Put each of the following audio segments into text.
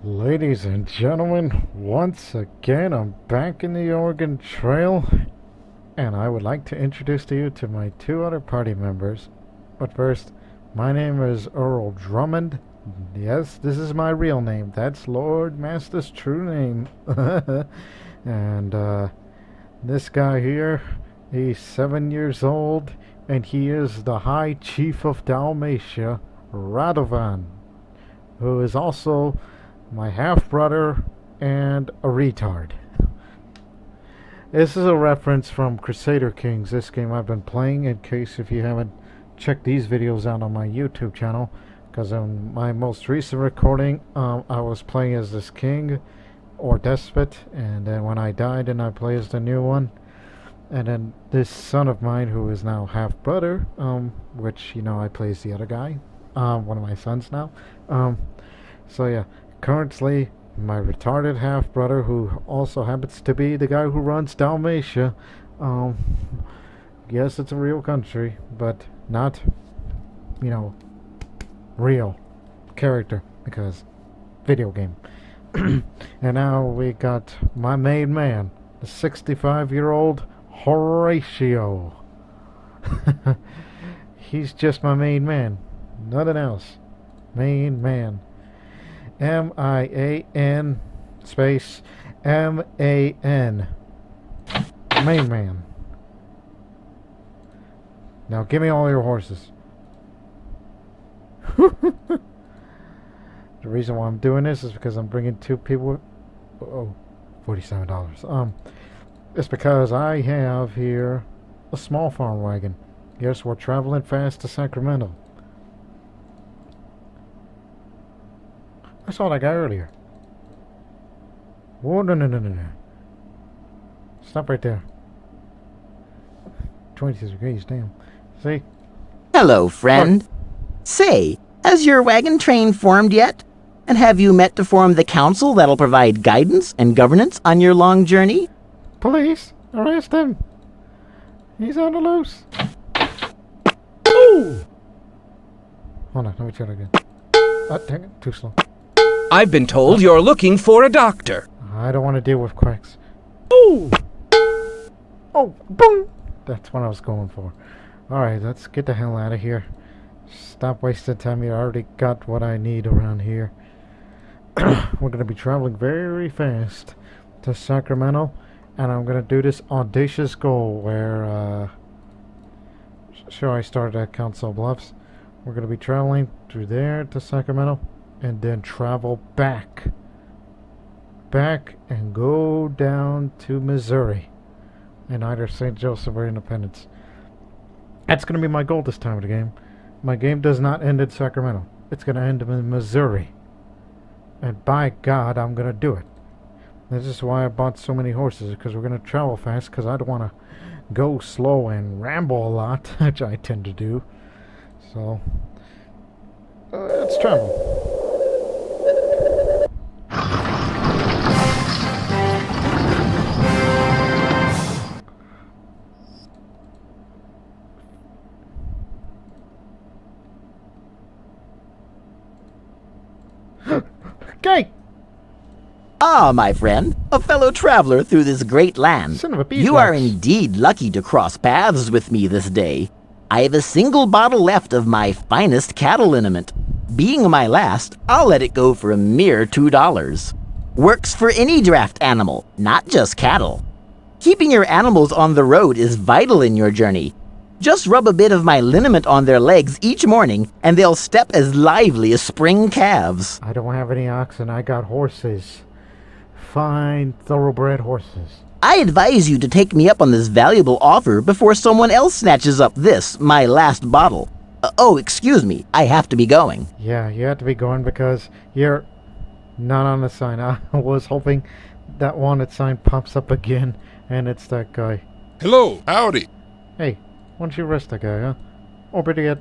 Ladies and gentlemen, once again I'm back in the Oregon Trail, and I would like to introduce to you to my two other party members. But first, my name is Earl Drummond. Yes, this is my real name. That's Lord Master's true name. And this guy here, he's 7 years old, and he is the High Chief of Dalmatia, Radovan, who is also my half-brother and a retard. This is a reference from Crusader Kings, this game I've been playing, in case if you haven't checked these videos out on my YouTube channel, because in my most recent recording, I was playing as this king, or despot, and then when I died and I played as the new one, and then this son of mine, who is now half-brother, which, you know, I play as the other guy, one of my sons now, so yeah. Currently, my retarded half-brother, who also happens to be the guy who runs Dalmatia. Yes, it's a real country, but not, you know, real character, because video game. And now we got my main man, the 65-year-old Horatio. He's just my main man, nothing else. Main man. M-I-A-N space M-A-N. Main man. Now give me all your horses. The reason why I'm doing this is because I'm bringing two people. Oh, $47. It's because I have here a small farm wagon. Yes, we're traveling fast to Sacramento. I saw that guy earlier. Whoa, no. Stop right there. 26 degrees, damn. See? Hello, friend. Say, has your wagon train formed yet? And have you met to form the council that'll provide guidance and governance on your long journey? Police, arrest him. He's on the loose. Ooh! Hold on, let me try that again. Oh, dang it, too slow. I've been told you're looking for a doctor. I don't want to deal with quacks. Ooh! Oh, boom! That's what I was going for. Alright, let's get the hell out of here. Stop wasting time. You already got what I need around here. We're going to be traveling very fast to Sacramento. And I'm going to do this audacious goal where, sure, I started at Council Bluffs. We're going to be traveling through there to Sacramento. And then travel back and go down to Missouri, in either St. Joseph or Independence. That's going to be my goal this time of the game. My game does not end in Sacramento. It's going to end in Missouri. And by God, I'm going to do it. This is why I bought so many horses, because we're going to travel fast, because I don't want to go slow and ramble a lot, which I tend to do. So, let's travel. Gay! Ah, my friend, a fellow traveler through this great land. Son of a You are indeed lucky to cross paths with me this day. I have a single bottle left of my finest cattle liniment. Being my last, I'll let it go for a mere $2. Works for any draft animal, not just cattle. Keeping your animals on the road is vital in your journey. Just rub a bit of my liniment on their legs each morning, and they'll step as lively as spring calves. I don't have any oxen. I got horses. Fine, thoroughbred horses. I advise you to take me up on this valuable offer before someone else snatches up this, my last bottle. Oh, excuse me. I have to be going. Yeah, you have to be going because you're not on the sign. I was hoping that wanted sign pops up again, and it's that guy. Hello, howdy. Hey, why don't you arrest that guy, huh? Or better yet,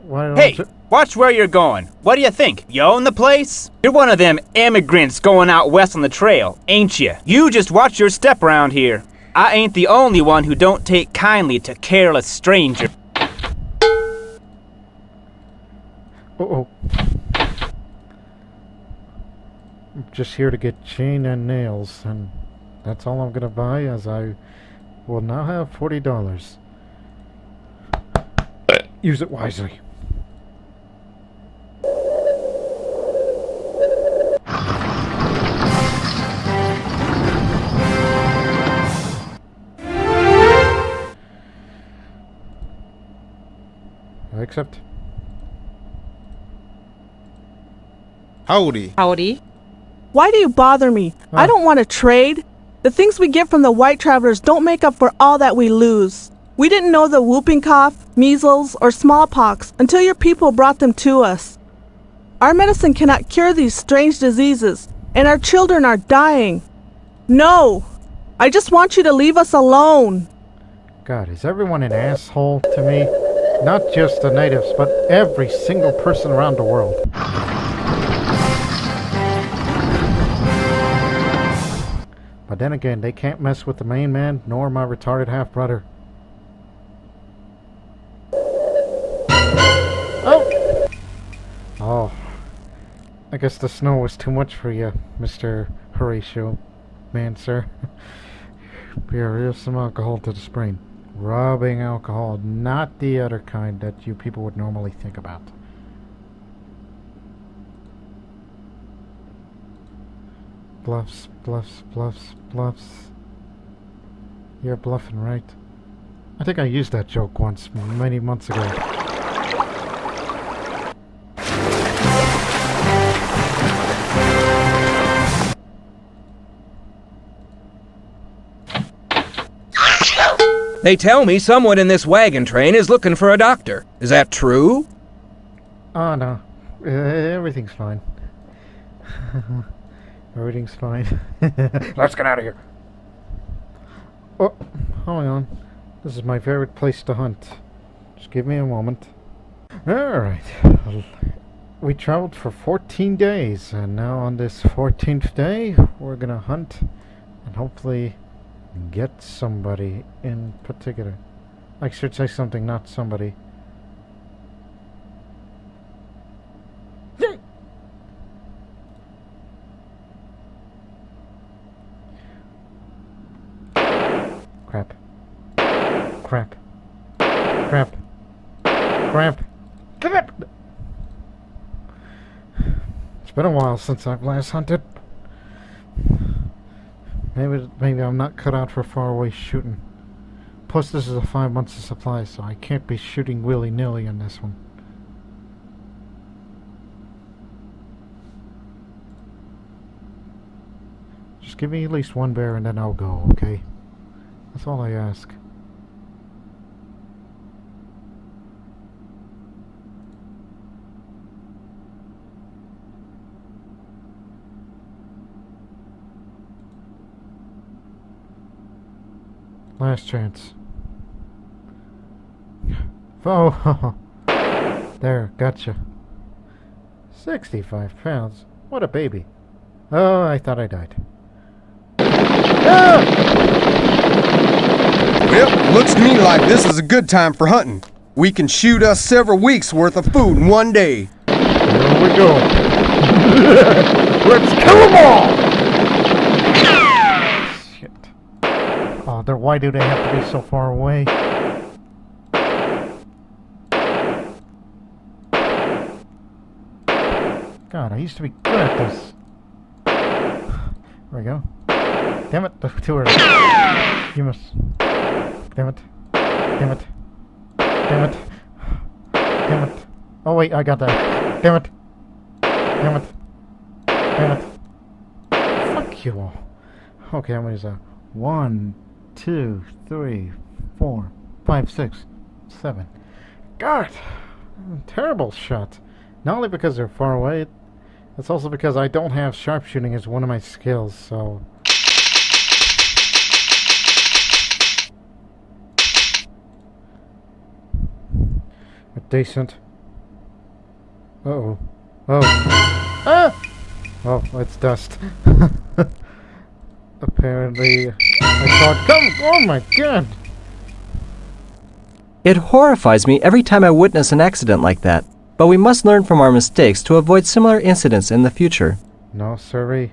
why don't Hey, you... watch where you're going. What do you think? You own the place? You're one of them immigrants going out west on the trail, ain't you? You just watch your step around here. I ain't the only one who don't take kindly to careless strangers. Uh-oh. I'm just here to get chain and nails, and that's all I'm gonna buy, as I will now have $40. Use it wisely. I accept. Howdy. Howdy. Why do you bother me? I don't want to trade. The things we get from the white travelers don't make up for all that we lose. We didn't know the whooping cough, measles, or smallpox until your people brought them to us. Our medicine cannot cure these strange diseases, and our children are dying. No! I just want you to leave us alone. God, is everyone an asshole to me? Not just the natives, but every single person around the world. But then again, they can't mess with the main man, nor my retarded half-brother. Oh! Oh. I guess the snow was too much for you, Mr. Horatio. Man, sir. Here's some alcohol to the sprain. Rubbing alcohol, not the other kind that you people would normally think about. Bluffs, bluffs, bluffs, bluffs. You're bluffing, right? I think I used that joke once, many months ago. They tell me someone in this wagon train is looking for a doctor. Is that true? Oh, no. Everything's fine. Everything's fine. Let's get out of here. Oh, hold on. This is my favorite place to hunt. Just give me a moment. Alright. We traveled for 14 days, and now on this 14th day, we're gonna hunt and hopefully get somebody in particular. I should say something, not somebody. Crap. Crap. Crap. Crap. Crap. It's been a while since I've last hunted. Maybe I'm not cut out for far away shooting. Plus, this is a 5 months of supply, so I can't be shooting willy-nilly on this one. Just give me at least one bear and then I'll go, okay? That's all I ask. Last chance. Oh, there, gotcha. 65 pounds. What a baby. Oh, I thought I died. Ah! Well, looks to me like this is a good time for hunting. We can shoot us several weeks worth of food in one day. Here we go. Let's kill them all! Shit. Oh, why do they have to be so far away? God, I used to be good at this. There we go. Damn it, too early. You must... Damn it. Damn it. Damn it. Damn it. Oh wait, I got that. Damn it. Damn it. Damn it. Fuck you all. Okay, how many is that? 1, 2, 3, 4, 5, 6, 7. God! Terrible shot. Not only because they're far away, it's also because I don't have sharpshooting as one of my skills, so... Decent. Uh-oh. Oh. Ah! Oh, it's dust. Apparently, I saw it come. Oh my god! It horrifies me every time I witness an accident like that, but we must learn from our mistakes to avoid similar incidents in the future. No, sirree.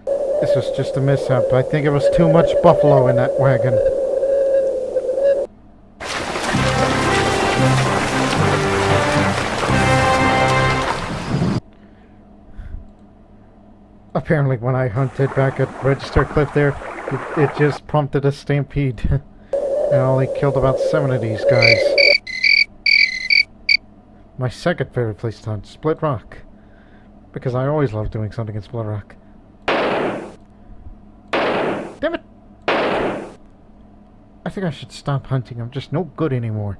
This was just a mishap. I think it was too much buffalo in that wagon. Apparently when I hunted back at Register Cliff there, it just prompted a stampede. And I only killed about 7 of these guys. My second favorite place to hunt, Split Rock. Because I always love doing something in Split Rock. Damn it! I think I should stop hunting. I'm just no good anymore.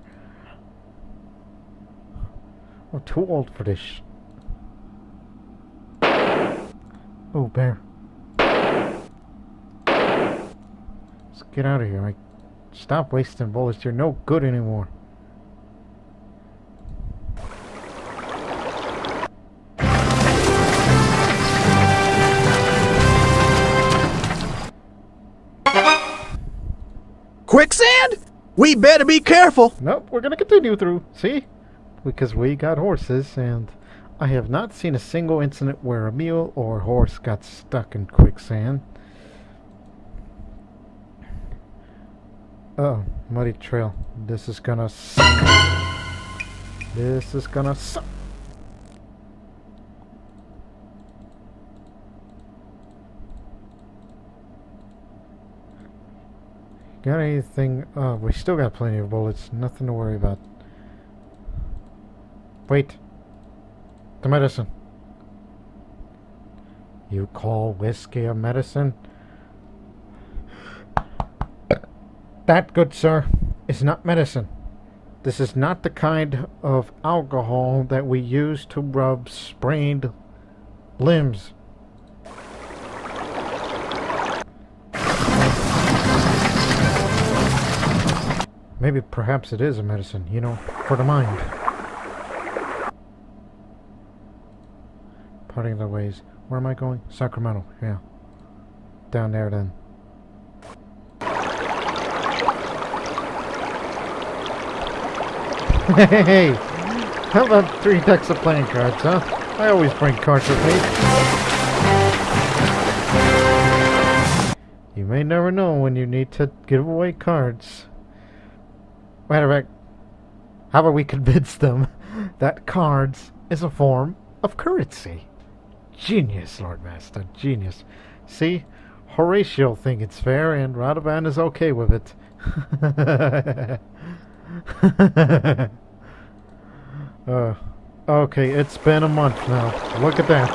I'm too old for this. Oh, bear. Let's get out of here. Stop wasting bullets. You're no good anymore. Quicksand? We better be careful. Nope, we're gonna continue through. See? Because we got horses, and I have not seen a single incident where a mule or horse got stuck in quicksand. Oh, muddy trail. This is gonna suck. This is gonna suck. Got anything? Oh, we still got plenty of bullets. Nothing to worry about. Wait. The medicine. You call whiskey a medicine? That, good sir, is not medicine. This is not the kind of alcohol that we use to rub sprained limbs. Maybe perhaps it is a medicine, you know, for the mind. Parting the ways. Where am I going? Sacramento, yeah. Down there then. Hey, how about 3 decks of playing cards, huh? I always bring cards with me. You may never know when you need to give away cards. Matter of fact, how about we convince them that cards is a form of currency? Genius, Lord Master, genius. See, Horatio thinks it's fair, and Radovan is okay with it. Okay, it's been a month now. Look at that.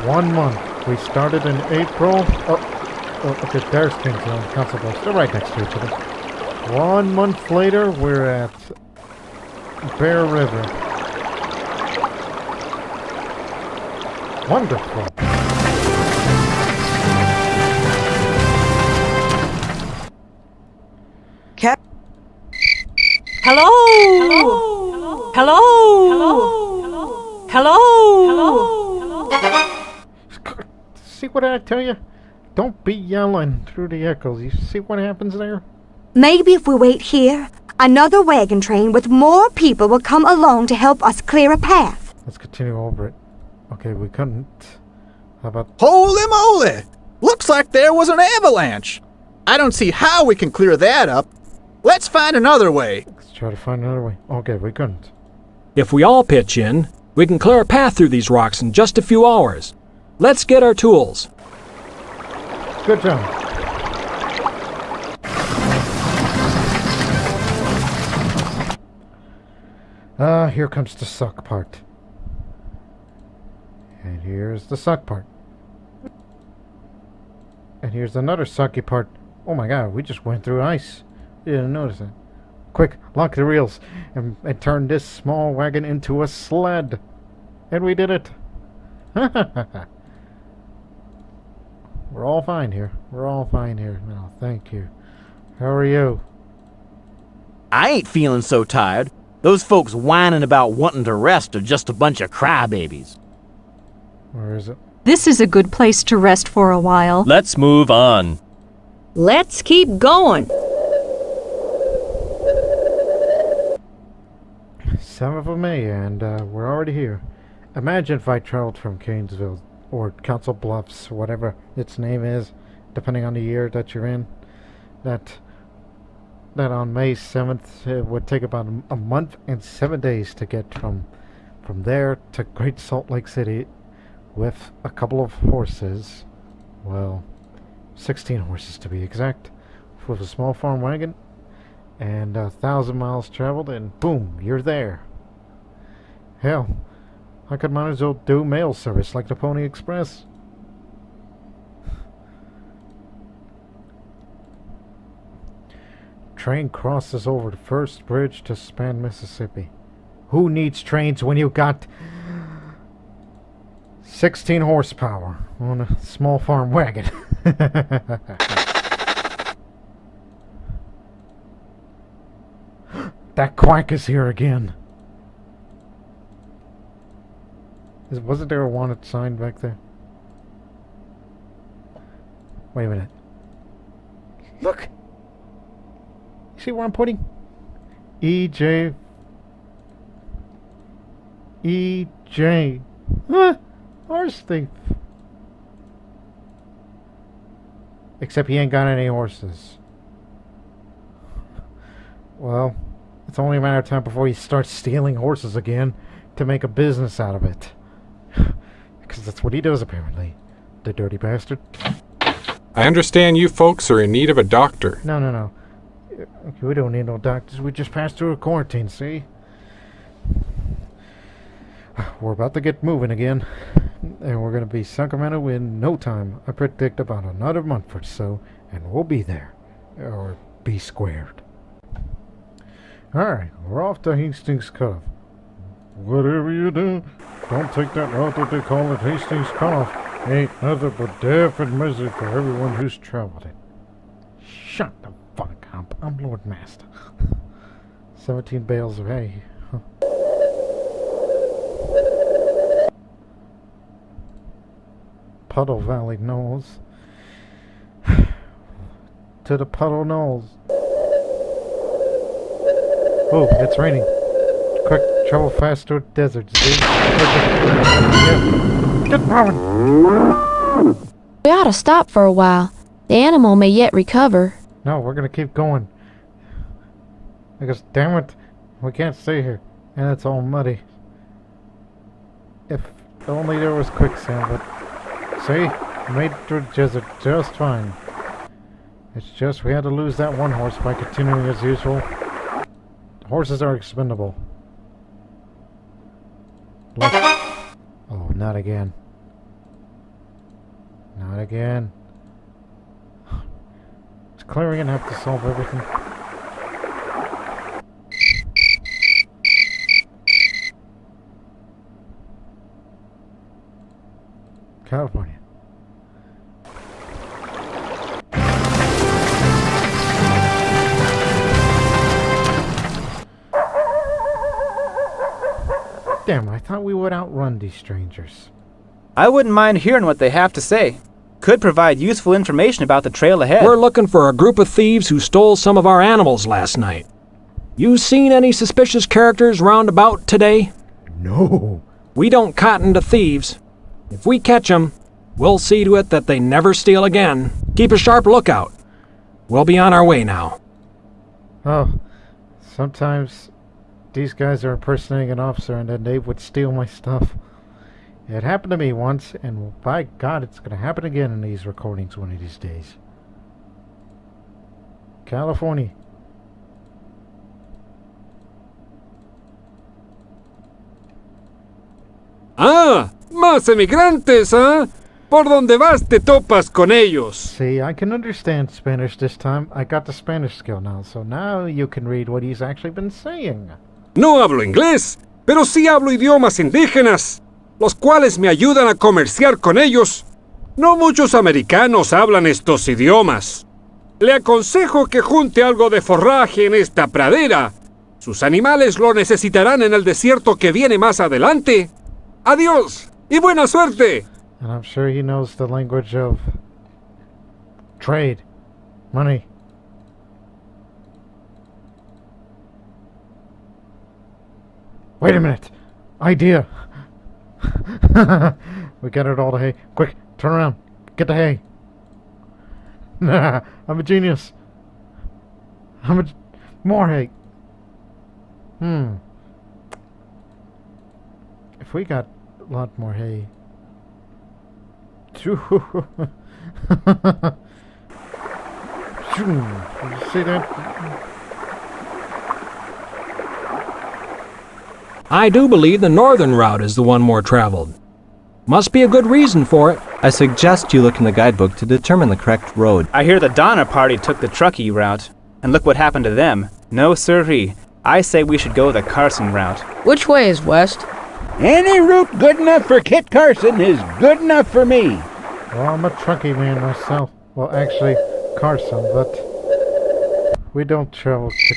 1 month. We started in April. Okay, there's Kingsville and Constable. They're right next to each other. 1 month later, we're at Bear River. Wonderful. Hello? Hello? Hello? Hello? See what I tell you? Don't be yelling through the echoes. You see what happens there? Maybe if we wait here, another wagon train with more people will come along to help us clear a path. Let's continue over it. Okay, we couldn't. How about... Holy moly! Looks like there was an avalanche. I don't see how we can clear that up. Let's find another way. Let's try to find another way. Okay, we couldn't. If we all pitch in, we can clear a path through these rocks in just a few hours. Let's get our tools. Good job. Here comes the suck part. And here's the suck part. And here's another sucky part. Oh my god, we just went through ice. You didn't notice that. Quick, lock the reels and turn this small wagon into a sled. And we did it. We're all fine here. We're all fine here now. Thank you. How are you? I ain't feeling so tired. Those folks whining about wanting to rest are just a bunch of crybabies. Where is it? This is a good place to rest for a while. Let's move on. Let's keep going. 7th of May, and we're already here. Imagine if I traveled from Canesville or Council Bluffs, whatever its name is, depending on the year that you're in, that on May 7th it would take about a month and 7 days to get from there to Great Salt Lake City with a couple of horses. Well, 16 horses to be exact, with a small farm wagon and 1,000 miles traveled, and boom, you're there. Hell, I could might as well do mail service like the Pony Express. Train crosses over the first bridge to span Mississippi. Who needs trains when you got 16 horsepower on a small farm wagon? That Quack is here again. Wasn't there a wanted sign back there? Wait a minute. Look! You see where I'm pointing? EJ. Horse thief. Except he ain't got any horses. Well, it's only a matter of time before he starts stealing horses again to make a business out of it. Because that's what he does, apparently. The dirty bastard. I understand you folks are in need of a doctor. No. We don't need no doctors. We just passed through a quarantine, see? We're about to get moving again. And we're going to be Sacramento in no time. I predict about another month or so. And we'll be there. Or be squared. Alright, we're off to Hastings Cutoff. Whatever you do, don't take that route that they call it Hastings Cutoff. Ain't nothing but death and misery for everyone who's traveled it. Shut the fuck up. I'm Lord Master. 17 bales of hay. Puddle Valley Knolls. To the Puddle Knolls. Oh, it's raining. Quick, travel fast through the deserts, dude. Get moving! We ought to stop for a while. The animal may yet recover. No, we're gonna keep going. Because, damn it, we can't stay here. And it's all muddy. If only there was quicksand, but... See? Made through the desert just fine. It's just we had to lose that one horse by continuing as usual. Horses are expendable. Oh, not again. Not again. Is clearing gonna have to solve everything? California. Damn, I thought we would outrun these strangers. I wouldn't mind hearing what they have to say. Could provide useful information about the trail ahead. We're looking for a group of thieves who stole some of our animals last night. You seen any suspicious characters round about today? No. We don't cotton to thieves. If we catch 'em, we'll see to it that they never steal again. Keep a sharp lookout. We'll be on our way now. Oh, sometimes these guys are impersonating an officer and then they would steal my stuff. It happened to me once, and by God, it's going to happen again in these recordings one of these days. California. Ah, más emigrantes, ¿ah? Por donde vas te topas con ellos. See, I can understand Spanish this time. I got the Spanish skill now, so now you can read what he's actually been saying. No hablo inglés, pero sí hablo idiomas indígenas, los cuales me ayudan a comerciar con ellos. No muchos americanos hablan estos idiomas. Le aconsejo que junte algo de forraje en esta pradera. Sus animales lo necesitarán en el desierto que viene más adelante. Adiós y buena suerte. And I'm sure he knows the language of trade, money. Wait a minute. Idea. We gathered all the hay. Quick, turn around. Get the hay. I'm a genius. More hay. If we got a lot more hay. Did you see that? I do believe the northern route is the one more traveled. Must be a good reason for it. I suggest you look in the guidebook to determine the correct road. I hear the Donner Party took the Truckee route. And look what happened to them. No siree. I say we should go the Carson route. Which way is west? Any route good enough for Kit Carson is good enough for me. Well, I'm a Truckee man myself. Well, actually, Carson, but we don't travel to...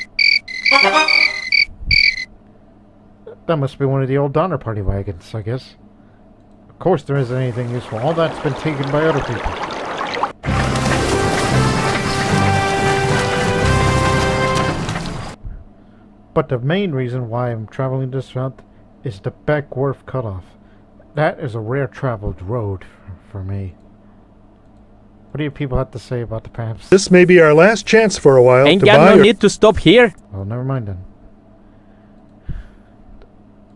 That must be one of the old Donner Party wagons, I guess. Of course there isn't anything useful. All that's been taken by other people. But the main reason why I'm traveling this route is the Back Wharf Cutoff. That is a rare traveled road for me. What do you people have to say about the paths? This may be our last chance for a while Ain't to got buy no need to stop here. Well, never mind then.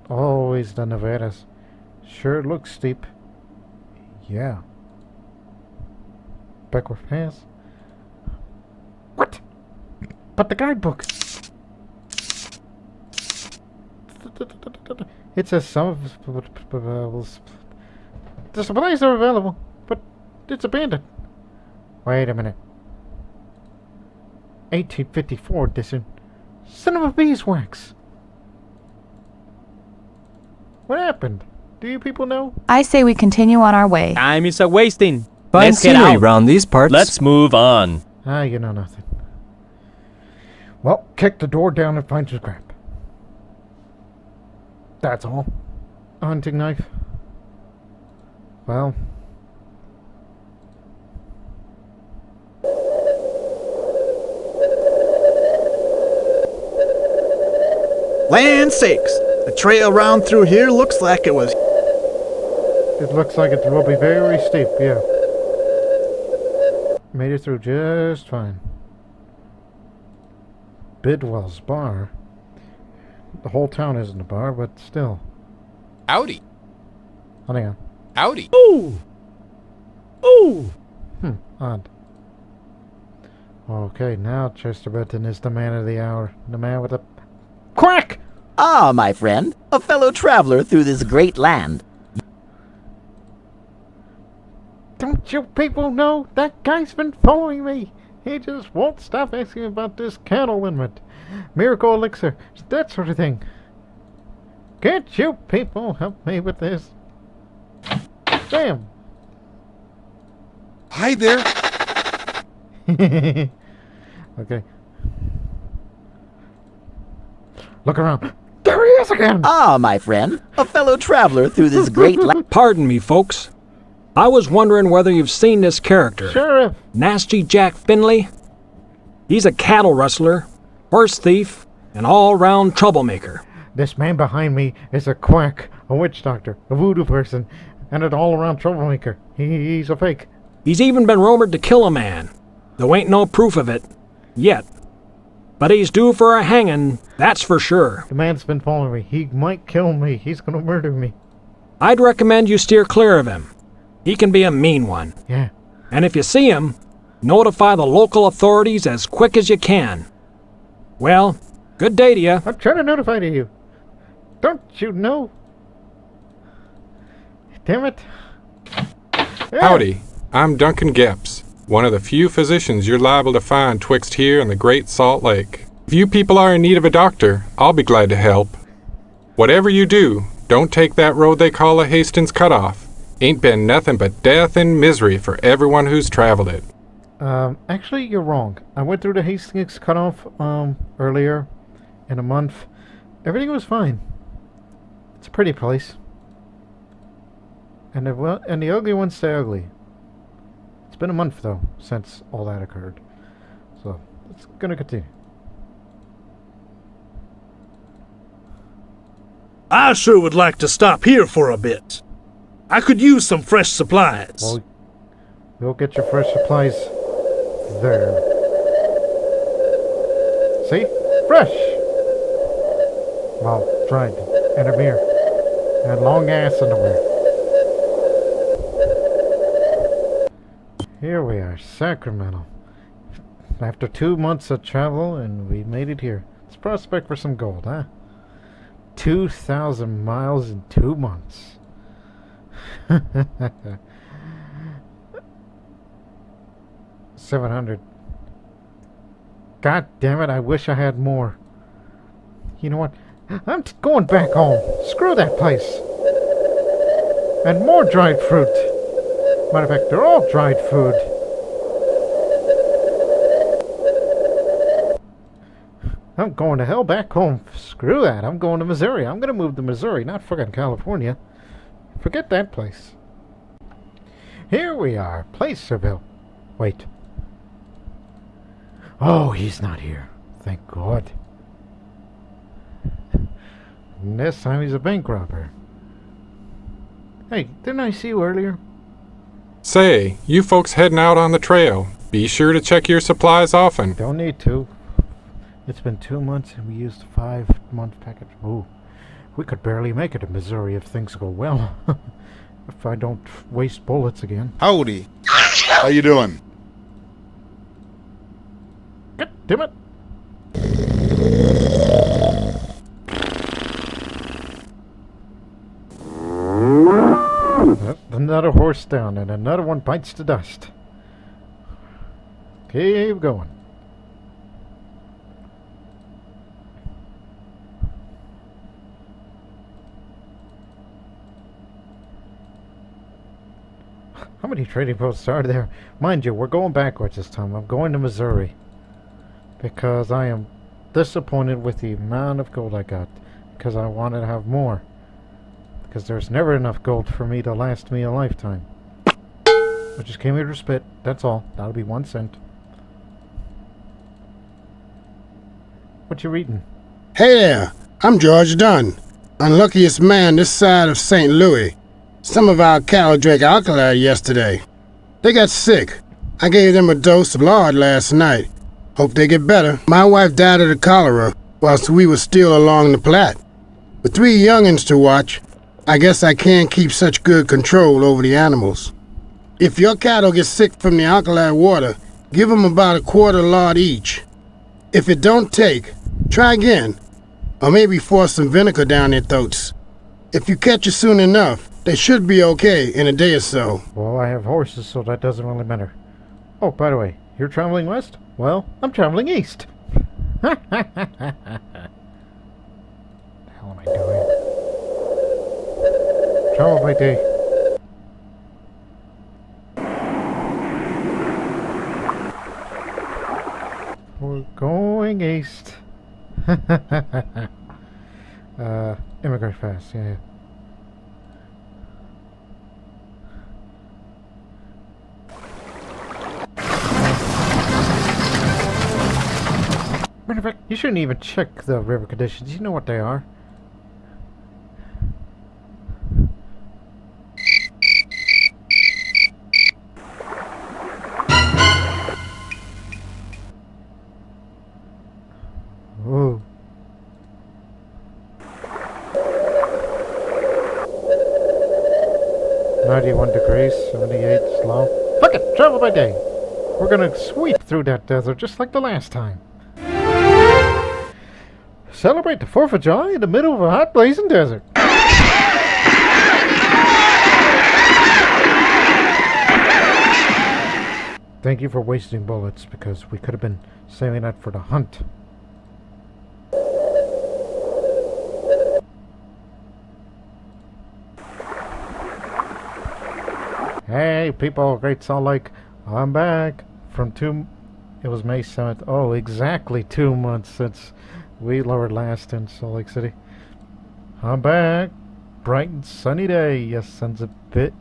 Always the Nevadas. Sure looks steep. Yeah. Backward Pass. What? But the guidebook. It says some of the supplies are available, but it's abandoned. Wait a minute. 1854 edition. Son of a beeswax. What happened? Do you people know? I say we continue on our way. Time is a wasting. Fine Let's get scenery out. round these parts. Let's move on. You know nothing. Well, kick the door down and find your scrap. That's all. A hunting knife. Well. Land sakes! The trail round through here looks like it was... It looks like it will be very steep, yeah. Made it through just fine. Bidwell's bar. The whole town isn't a bar, but still. Howdy. Hang on. Howdy. Ooh! Ooh! Odd. Okay, now Chester Benton is the man of the hour. The man with the... Quack! Ah, my friend, a fellow traveler through this great land. Don't you people know that guy's been following me? He just won't stop asking about this cattle limit, miracle elixir, that sort of thing. Can't you people help me with this? Damn. Hi there. Okay. Look around. There he is again! Ah, my friend, a fellow traveler through this great land. Pardon me, folks. I was wondering whether you've seen this character. Sheriff! Nasty Jack Finley. He's a cattle rustler, horse thief, and all-round troublemaker. This man behind me is a quack, a witch doctor, a voodoo person, and an all-around troublemaker. He's a fake. He's even been rumored to kill a man, though ain't no proof of it. Yet. But he's due for a hanging, that's for sure. The man's been following me. He might kill me. He's gonna murder me. I'd recommend you steer clear of him. He can be a mean one. Yeah. And if you see him, notify the local authorities as quick as you can. Well, good day to you. I'm trying to notify to you. Don't you know? Damn it. Howdy, I'm Duncan Gepps, one of the few physicians you're liable to find twixt here and the Great Salt Lake. If you people are in need of a doctor, I'll be glad to help. Whatever you do, don't take that road they call the Hastings Cutoff. Ain't been nothing but death and misery for everyone who's traveled it. Actually, you're wrong. I went through the Hastings Cutoff, earlier in a month. Everything was fine. It's a pretty place. And the ugly ones stay ugly. It's been a month, though, since all that occurred. So, it's gonna continue. I sure would like to stop here for a bit. I could use some fresh supplies. Well, you'll get your fresh supplies there. See? Fresh! Well, dried. And a beer. And long ass underwear. Here we are, Sacramento. After 2 months of travel, and we made it here. Let's prospect for some gold, huh? 2,000 miles in 2 months. 700. God damn it, I wish I had more. You know what? I'm going back home. Screw that place. And more dried fruit. Matter of fact, they're all dried food. I'm going to hell back home. Screw that. I'm going to Missouri. I'm going to move to Missouri, not fucking California. Forget that place. Here we are. Placerville. Wait. Oh, he's not here. Thank God. And this time he's a bank robber. Hey, didn't I see you earlier? Say, you folks heading out on the trail. Be sure to check your supplies often. Don't need to. It's been 2 months and we used a 5-month package. Ooh, we could barely make it to Missouri if things go well. If I don't waste bullets again. Howdy. How you doing? God damn it. Another horse down and another one bites the dust. Keep going. How many trading posts are there? Mind you, we're going backwards this time. I'm going to Missouri. Because I am disappointed with the amount of gold I got. Because I wanted to have more. Because there's never enough gold for me to last me a lifetime. I just came here to spit. That's all. That'll be 1 cent. What you reading? Hey there, I'm George Dunn. Unluckiest man this side of St. Louis. Some of our cattle drank alkali yesterday. They got sick. I gave them a dose of lard last night. Hope they get better. My wife died of the cholera whilst we were still along the Platte. With 3 young'uns to watch, I guess I can't keep such good control over the animals. If your cattle get sick from the alkali water, give them about a quarter lard each. If it don't take, try again, or maybe force some vinegar down their throats. If you catch it soon enough, they should be okay in a day or so. Well, I have horses, so that doesn't really matter. Oh, by the way, you're traveling west? Well, I'm traveling east. The hell am I doing? Travel by day. We're going east. Immigrant fast, yeah. Matter of fact, you shouldn't even check the river conditions. You know what they are. Ooh. .91 degrees, 78 slow. Fuck it! Travel by day! We're gonna sweep through that desert just like the last time. Celebrate the 4th of July in the middle of a hot blazing desert. Thank you for wasting bullets, because we could have been saving that for the hunt. Hey people, Great Salt Lake, I'm back from it was May 7th. Oh, exactly 2 months since we lowered last in Salt Lake City. I'm back. Bright and sunny day. Yes, sons a bit.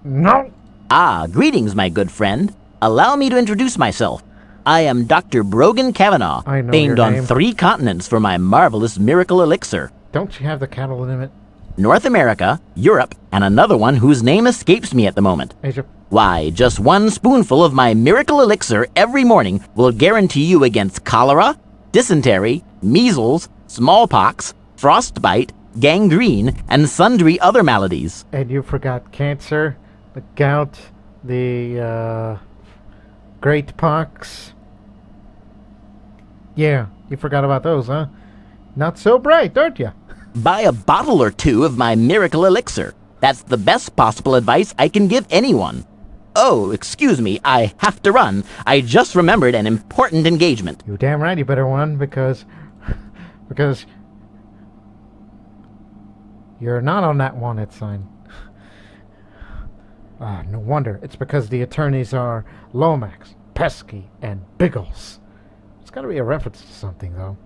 No! Ah, greetings, my good friend. Allow me to introduce myself. I am Dr. Brogan Kavanaugh, I know famed your on name. 3 continents for my marvelous miracle elixir. don't you have the cattle limit? North America, Europe, and another one whose name escapes me at the moment. Asia. Why, just one spoonful of my miracle elixir every morning will guarantee you against cholera, dysentery, measles, smallpox, frostbite, gangrene, and sundry other maladies. And you forgot cancer, the gout, the great pox. Yeah, you forgot about those, huh? Not so bright, aren't you? Buy a bottle or two of my miracle elixir. That's the best possible advice I can give anyone. Oh, excuse me, I have to run. I just remembered an important engagement. You damn right you better run, because you're not on that wanted sign. No wonder. It's because the attorneys are Lomax, Pesky, and Biggles. It's gotta be a reference to something, though.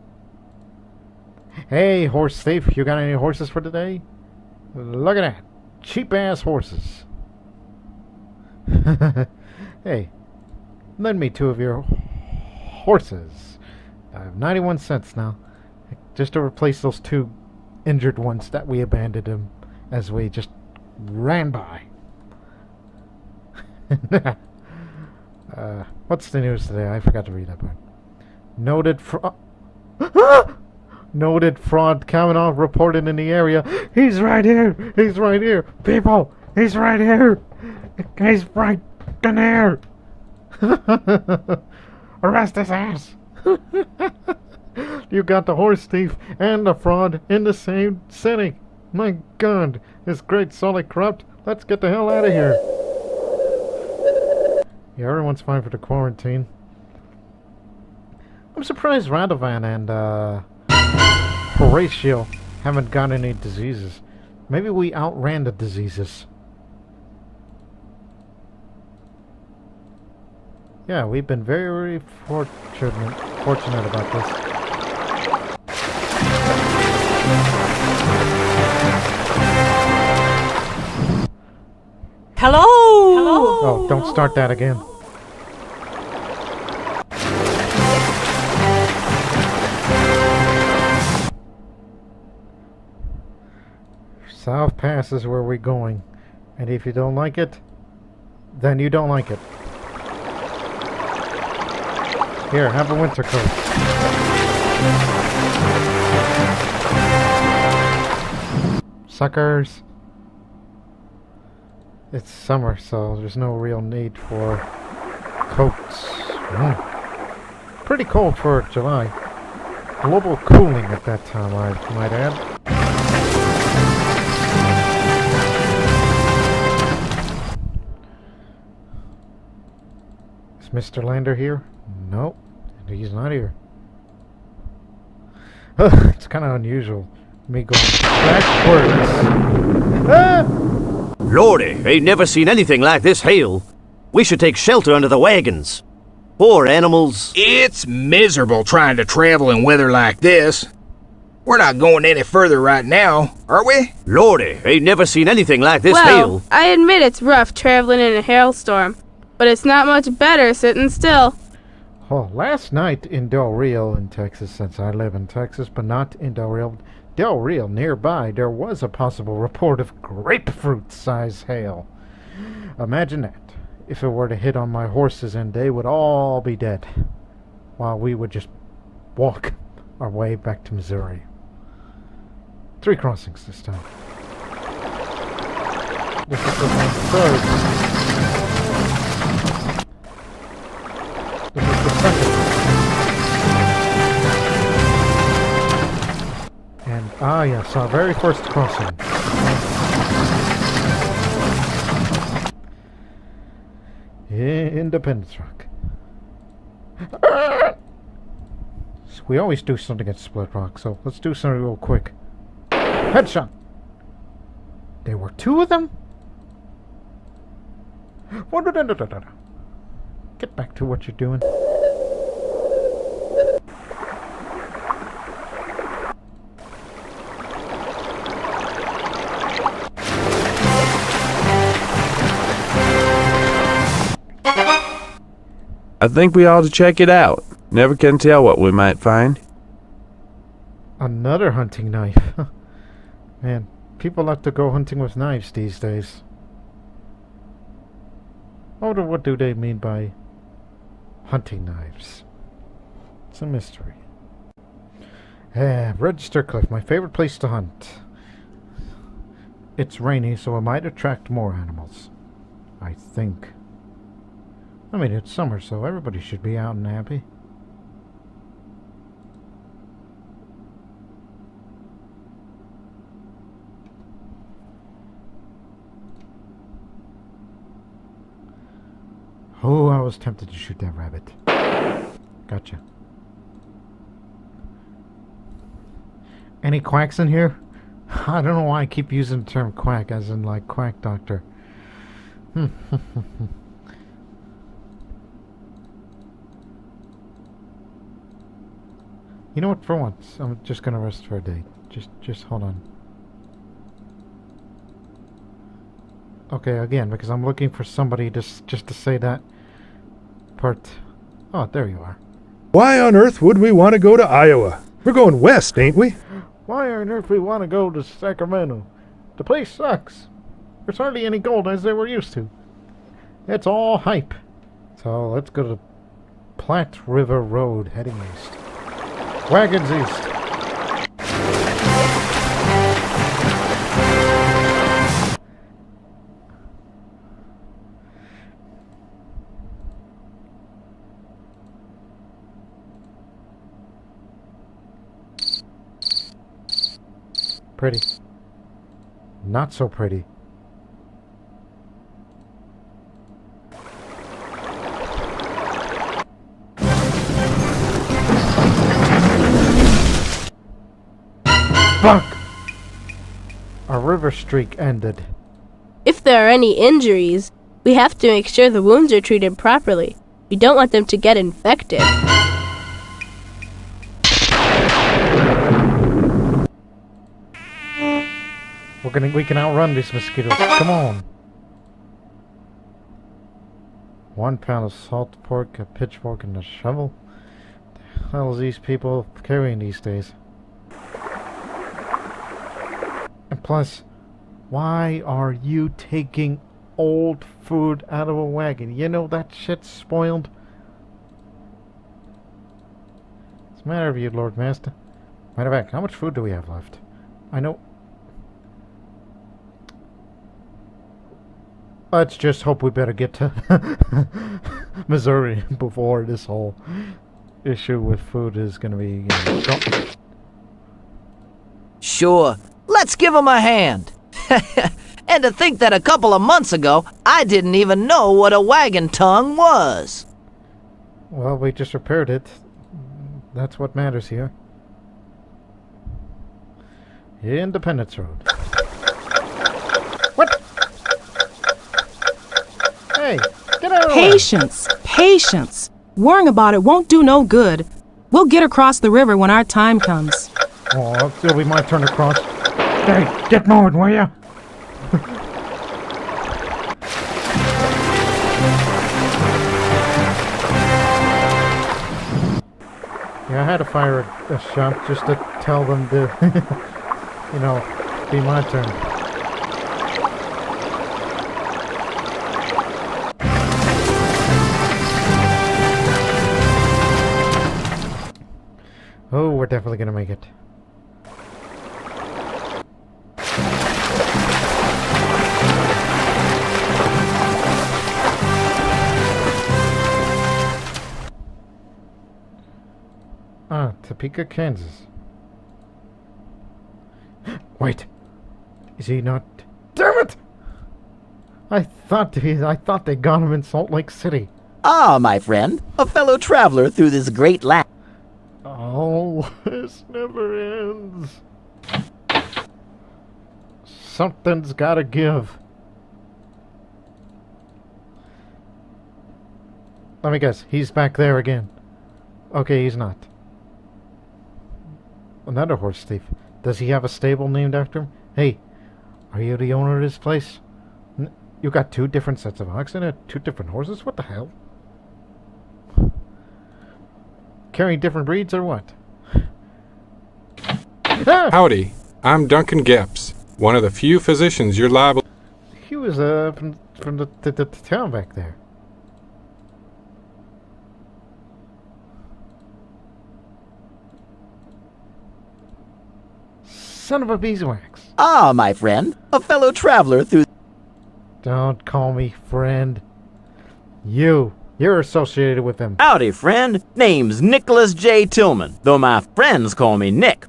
Hey, horse thief, you got any horses for today? Look at that. Cheap-ass horses. Hey, lend me 2 of your horses. I have 91 cents now. Just to replace those 2 injured ones that we abandoned them as we just ran by. What's the news today? I forgot to read that part. Noted fraud Kavanaugh reported in the area. He's right here. He's right here. People, he's right here. He's right in there. Arrest his ass. You got the horse thief and the fraud in the same city. My God, this great solid corrupt. Let's get the hell out of here. Yeah, everyone's fine for the quarantine. I'm surprised Radovan and Horatio haven't got any diseases. Maybe we outran the diseases. Yeah, we've been very fortunate about this. Hello? Oh, don't start that again. South Pass is where we're going. And if you don't like it, then you don't like it. Here, have a winter coat. Suckers. It's summer, so there's no real need for coats. Pretty cold for July. Global cooling at that time, I might add. Is Mr. Lander here? Nope, he's not here. It's kind of unusual. Me going backwards. Ah! Lordy, ain't never seen anything like this hail. We should take shelter under the wagons. Poor animals. It's miserable trying to travel in weather like this. We're not going any further right now, are we? Lordy, ain't never seen anything like this hail. I admit it's rough traveling in a hailstorm, but it's not much better sitting still. Oh, last night in Del Rio in Texas, since I live in Texas, but not in Del Rio nearby, there was a possible report of grapefruit-size hail. Imagine that. If it were to hit on my horses and they would all be dead, while we would just walk our way back to Missouri. 3 crossings this time. This is the 3rd. This is the 2nd. And yes, our very first crossing. Independence Rock. So we always do something at Split Rock, so let's do something real quick. Headshot! There were 2 of them? Get back to what you're doing. I think we ought to check it out. Never can tell what we might find. Another hunting knife. Man, people have to go hunting with knives these days. I wonder what do they mean by hunting knives? It's a mystery. Register Cliff, my favorite place to hunt. It's rainy, so it might attract more animals. I think. I mean, it's summer, so everybody should be out and happy. Oh, I was tempted to shoot that rabbit. Gotcha. Any quacks in here? I don't know why I keep using the term quack, as in like Quack Doctor. You know what, for once, I'm just gonna rest for a day. Just hold on. Okay, again, because I'm looking for somebody just to say that part. Oh, there you are. Why on earth would we want to go to Iowa? We're going west, ain't we? Why on earth we want to go to Sacramento? The place sucks. There's hardly any gold as they were used to. It's all hype. So let's go to Platte River Road heading east. Wagons east. Pretty. Not so pretty. Fuck! Our river streak ended. If there are any injuries, we have to make sure the wounds are treated properly. We don't want them to get infected. We can outrun these mosquitoes. Come on. 1 pound of salt pork, a pitchfork, and a shovel. The hell is these people carrying these days? And plus, why are you taking old food out of a wagon? You know that shit's spoiled. What's the matter with you, Lord Master? Matter of fact, how much food do we have left? I know. Let's just hope we better get to Missouri before this whole issue with food is going to be... Sure, let's give 'em a hand. And to think that a couple of months ago, I didn't even know what a wagon tongue was. Well, we just repaired it. That's what matters here. Independence Road. What? Hey, get out of the way. Patience, patience. Worrying about it won't do no good. We'll get across the river when our time comes. Oh, it'll be my turn to cross. Hey, get moving, will ya? Yeah, I had to fire a shot just to tell them to, you know, be my turn. Oh, we're definitely gonna make it. Topeka, Kansas. Wait. Is he not... Damn it! I thought they got him in Salt Lake City. Ah, my friend, a fellow traveler through this great land. Oh, this never ends. Something's gotta give. Let me guess, he's back there again. Okay, he's not. Another horse thief. Does he have a stable named after him? Hey, are you the owner of this place? You got 2 different sets of oxen and 2 different horses? What the hell? Carrying different breeds or what? Howdy, I'm Duncan Gepps, one of the few physicians you're liable... He was from the town back there. Son of a beeswax. Ah, my friend, a fellow traveler through... Don't call me friend. You're associated with him. Howdy, friend. Name's Nicholas J. Tillman, though my friends call me Nick.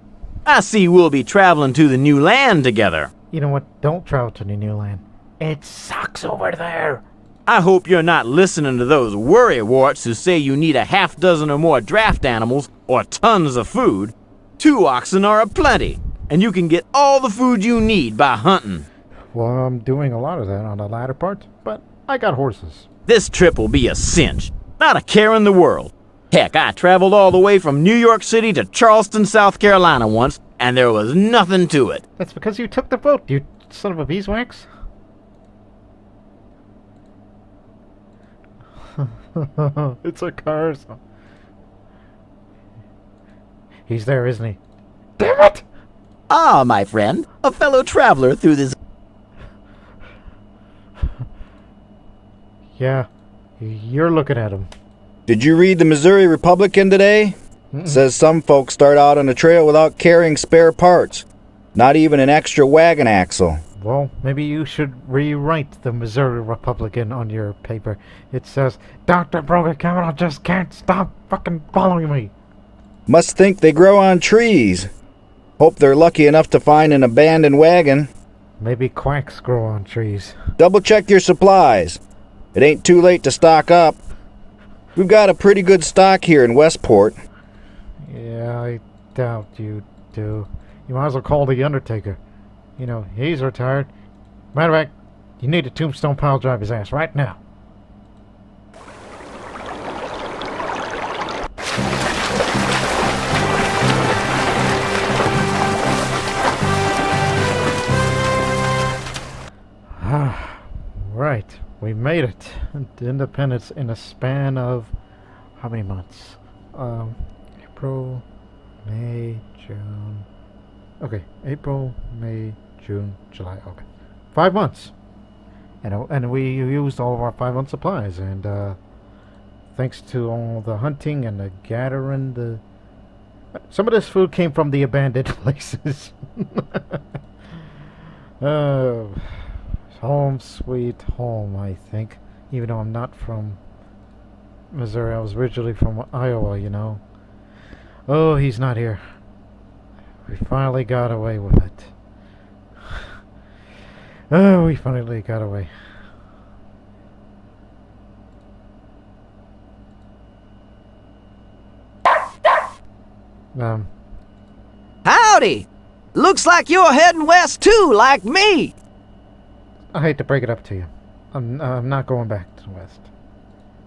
I see we'll be traveling to the new land together. You know what? Don't travel to the new land. It sucks over there. I hope you're not listening to those worrywarts who say you need a half dozen or more draft animals or tons of food. 2 oxen are aplenty, and you can get all the food you need by hunting. Well, I'm doing a lot of that on the latter part, but I got horses. This trip will be a cinch. Not a care in the world. Heck, I traveled all the way from New York City to Charleston, South Carolina once, and there was nothing to it. That's because you took the boat, you son of a beeswax. It's a car. He's there, isn't he? Damn it! Ah, my friend, a fellow traveler through this... Yeah, you're looking at him. Did you read the Missouri Republican today? Says some folks start out on the trail without carrying spare parts. Not even an extra wagon axle. Well, maybe you should rewrite the Missouri Republican on your paper. It says, Dr. Brogan Kavanaugh just can't stop fucking following me. Must think they grow on trees. Hope they're lucky enough to find an abandoned wagon. Maybe quacks grow on trees. Double check your supplies. It ain't too late to stock up. We've got a pretty good stock here in Westport. Yeah, I doubt you do. You might as well call the Undertaker. You know, he's retired. Matter of fact, you need a tombstone pile drive his ass right now. Right, we made it to independence in a span of how many months? April, May, June. Okay, April, May, June, July. Okay, 5 months, and we used all of our 5-month supplies. And thanks to all the hunting and the gathering, some of this food came from the abandoned places. Home sweet home, I think. Even though I'm not from Missouri, I was originally from Iowa, you know. Oh, he's not here. We finally got away with it. Oh, we finally got away. Howdy! Looks like you're heading west too, like me. I hate to break it up to you. I'm not going back to the west.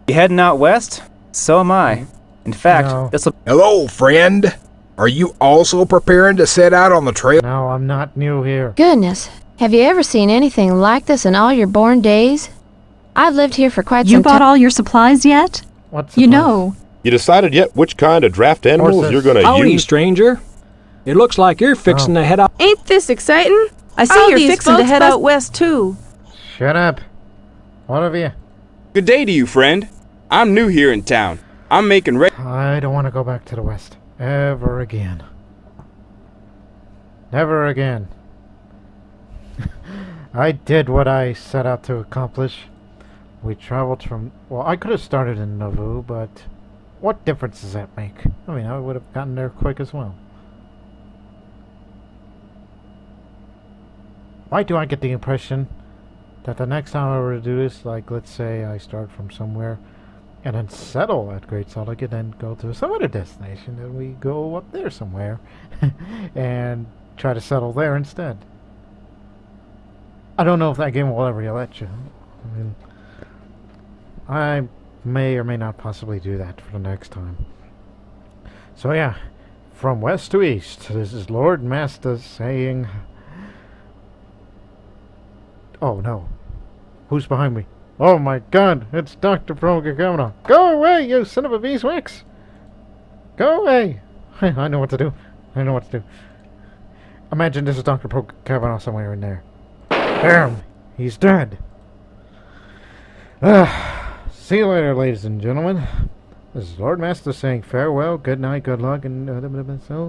You heading out west? So am I. In fact, this'll... Hello, friend. Are you also preparing to set out on the trail? No, I'm not new here. Goodness, have you ever seen anything like this in all your born days? I've lived here for quite some You time. bought all your supplies yet? What You know. You decided yet which kind of draft animals you're gonna Howdy, use? stranger. It looks like you're fixing to head out. Ain't this exciting? I see All you're these fixing to folks head must- out west, too. Shut up. One of you. Good day to you, friend. I'm new here in town. I'm making ready. I don't want to go back to the west. Ever again. Never again. I did what I set out to accomplish. We traveled from... Well, I could have started in Nauvoo, but... What difference does that make? I mean, I would have gotten there quick as well. Why do I get the impression that the next time I were to do this, like, let's say I start from somewhere and then settle at Great Salt Lake and then go to some other destination, and we go up there somewhere and try to settle there instead. I don't know if that game will ever let you. I mean, I may or may not possibly do that for the next time. So yeah, from west to east, this is Lord Master saying... Oh no. Who's behind me? Oh my god, it's Dr. Kavanaugh. Go away, you son of a beeswax! Go away! I know what to do. I know what to do. Imagine this is Dr. Kavanaugh somewhere in there. Bam! He's dead. See you later, ladies and gentlemen. This is Lord Master saying farewell, good night, good luck, and so.